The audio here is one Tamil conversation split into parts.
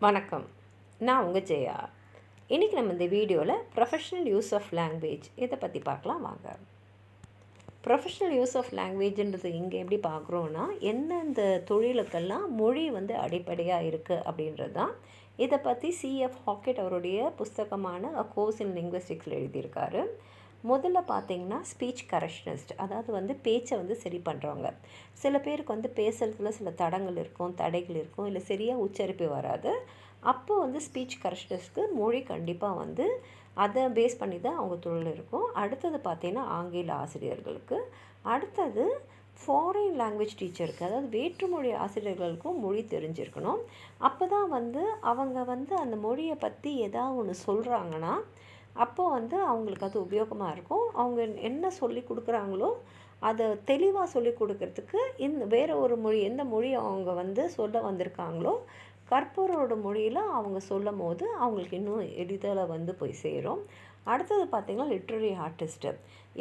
வணக்கம். நான் உங்கள் ஜெயா. இன்றைக்கி நம்ம இந்த வீடியோவில் ப்ரொஃபஷ்னல் யூஸ் ஆஃப் லாங்குவேஜ் இதை பற்றி பார்க்கலாம் வாங்க. ப்ரொஃபஷ்னல் யூஸ் ஆஃப் லாங்குவேஜ்ன்றது இங்கே எப்படி பார்க்குறோன்னா, எந்தெந்த தொழிலுக்கெல்லாம் மொழி அடிப்படையாக இருக்குது அப்படின்றது தான். இதை பற்றி சிஎஃப் ஹாக்கெட் அவருடைய புஸ்தகமான அ கோர்ஸ் இன் லிங்குவிஸ்டிக்ஸில் எழுதியிருக்காரு. முதல்ல பார்த்தீங்கன்னா ஸ்பீச் கரெக்ஷனிஸ்ட், அதாவது பேச்சை சரி பண்ணுறவங்க. சில பேருக்கு பேசுகிறதுல சில தடங்கள் இருக்கும், தடைகள் இருக்கும், இல்லை சரியாக உச்சரிப்பு வராது. அப்போ ஸ்பீச் கரெக்ஷனிஸ்ட்க்கு மொழி கண்டிப்பாக அதை பேஸ் பண்ணி தான் அவங்க தொழில் இருக்கும். அடுத்தது பார்த்திங்கன்னா ஆங்கில ஆசிரியர்களுக்கு, அடுத்தது ஃபாரின் லாங்குவேஜ் டீச்சருக்கு, அதாவது வேற்றுமொழி ஆசிரியர்களுக்கும் மொழி தெரிஞ்சிருக்கணும். அப்போ தான் அவங்க அந்த மொழியை பற்றி ஏதாவது ஒன்று சொல்கிறாங்கன்னா அப்போது அவங்களுக்கு அது உபயோகமாக இருக்கும். அவங்க என்ன சொல்லி கொடுக்குறாங்களோ அதை தெளிவாக சொல்லி கொடுக்கறதுக்கு வேறு ஒரு மொழி, எந்த மொழி அவங்க சொல்ல வந்திருக்காங்களோ கற்பவரோட மொழியில் அவங்க சொல்லும் போது அவங்களுக்கு இன்னும் எளிதில் போய் சேரும். அடுத்தது பார்த்திங்கன்னா லிட்ரரி ஆர்டிஸ்ட்டு.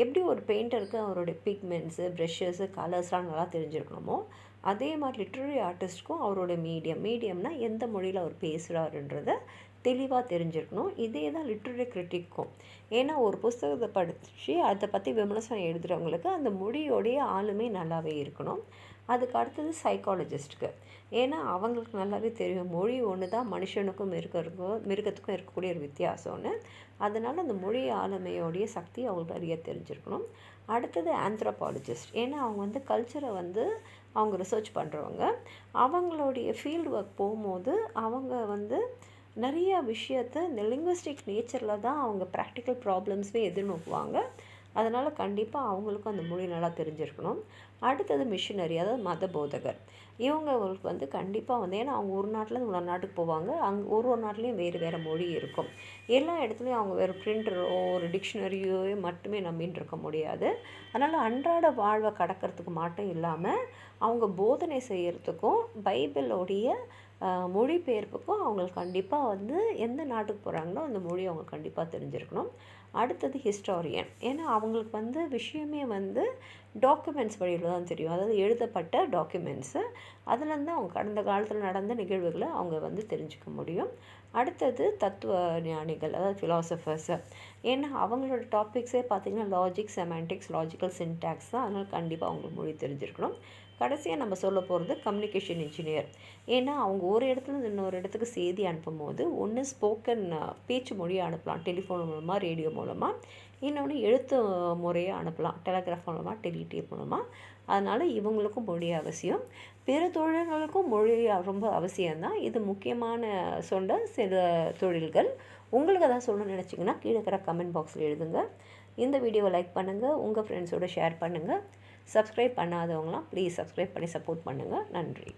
எப்படி ஒரு பெயிண்டருக்கு அவருடைய பிக்மெண்ட்ஸு, ப்ரெஷ்ஷஸு, கலர்ஸ்லாம் நல்லா தெரிஞ்சிருக்கணுமோ, அதே மாதிரி லிட்ரரி ஆர்டிஸ்ட்க்கும் அவரோட மீடியம்னால் எந்த மொழியில் அவர் பேசுகிறாருன்றத தெளிவாக தெரிஞ்சிருக்கணும். இதே தான் லிட்ரரி கிரிட்டிக்கும். ஏன்னா ஒரு புஸ்தகத்தை படித்து அதை பற்றி விமர்சனம் எழுதுகிறவங்களுக்கு அந்த மொழியோடைய ஆளுமை நல்லாவே இருக்கணும். அதுக்கு அடுத்தது சைக்காலஜிஸ்ட்டுக்கு. ஏன்னா அவங்களுக்கு நல்லாவே தெரியும் மொழி ஒன்று தான் மனுஷனுக்கும் மிருகத்துக்கும் இருக்கக்கூடிய ஒரு வித்தியாசம்னு. அதனால் அந்த மொழி ஆளுமையோடைய சக்தி அவங்களுக்கு நிறைய தெரிஞ்சிருக்கணும். அடுத்தது ஆந்த்ரோபாலஜிஸ்ட். ஏன்னா அவங்க கல்ச்சரை அவங்க ரிசர்ச் பண்ணுறவங்க. அவங்களுடைய ஃபீல்டு ஒர்க் போகும்போது அவங்க நிறையா விஷயத்தை இந்த லிங்குவிஸ்டிக் நேச்சரில் தான் அவங்க ப்ராக்டிக்கல் ப்ராப்ளம்ஸே எதிர்நோக்குவாங்க. அதனால் கண்டிப்பாக அவங்களுக்கும் அந்த மொழி நல்லா தெரிஞ்சிருக்கணும். அடுத்தது மிஷினரி, அதாவது மத போதகர். இவங்களுக்கு கண்டிப்பாக ஏன்னா அவங்க ஒரு நாட்டிலேருந்து இன்னொரு நாட்டுக்கு போவாங்க. அங்கே ஒரு நாட்டிலையும் வேறு மொழி இருக்கும். எல்லா இடத்துலையும் அவங்க வேறு பிரிண்டரோ ஒரு டிக்ஷனரியோ மட்டுமே நம்பின்னு இருக்க முடியாது. அதனால் அன்றாட வாழ்வை கடக்கிறதுக்கு மட்டும் இல்லாமல் அவங்க போதனை செய்கிறதுக்கும் பைபிளோடைய மொழிபெயர்ப்புக்கும் அவங்களுக்கு கண்டிப்பாக எந்த நாட்டுக்கு போகிறாங்களோ அந்த மொழி அவங்க கண்டிப்பாக தெரிஞ்சிருக்கணும். அடுத்தது ஹிஸ்டாரியன். ஏன்னா அவங்களுக்கு விஷயமே டாக்குமெண்ட்ஸ் வழியில் தான் தெரியும். அதாவது எழுதப்பட்ட டாக்குமெண்ட்ஸு, அதுலேருந்து அவங்க கடந்த காலத்தில் நடந்த நிகழ்வுகளை அவங்க தெரிஞ்சுக்க முடியும். அடுத்தது தத்துவ ஞானிகள், அதாவது ஃபிலாசபர்ஸு. ஏன்னா அவங்களோட டாபிக்ஸே பார்த்திங்கன்னா லாஜிக், செமாண்டிக்ஸ், லாஜிக்கல் சின்டாக்ஸ் தான். அதனால் கண்டிப்பாக அவங்களுக்கு மொழி தெரிஞ்சிருக்கணும். கடைசியாக நம்ம சொல்ல போகிறது கம்யூனிகேஷன் இன்ஜினியர். ஏன்னா அவங்க ஒரு இடத்துல இன்னொரு இடத்துக்கு செய்தி அனுப்பும் போது ஒன்று ஸ்போக்கன் பேச்சு மொழியை அனுப்பலாம், டெலிஃபோன் மூலமாக, ரேடியோ மூலமாக. இன்னொன்று எழுத்து முறையாக அனுப்பலாம், டெலகிராஃப் மூலமாக, டெலிடேப் மூலமாக. அதனால் இவங்களுக்கும் மொழி அவசியம். பிற தொழில்களுக்கும் மொழி ரொம்ப அவசியம்தான். இது முக்கியமான சொன்ன சில தொழில்கள். உங்களுக்கு எதாவது சொல்லணும்னு நினச்சிங்கன்னா கீழே இருக்கிற கமெண்ட் பாக்ஸில் எழுதுங்க. இந்த வீடியோவை லைக் பண்ணுங்கள், உங்கள் ஃப்ரெண்ட்ஸோடு ஷேர் பண்ணுங்கள். சப்ஸ்கிரைப் பண்ணாதவங்களாம் ப்ளீஸ் சப்ஸ்கிரைப் பண்ணி சப்போர்ட் பண்ணுங்கள். நன்றி.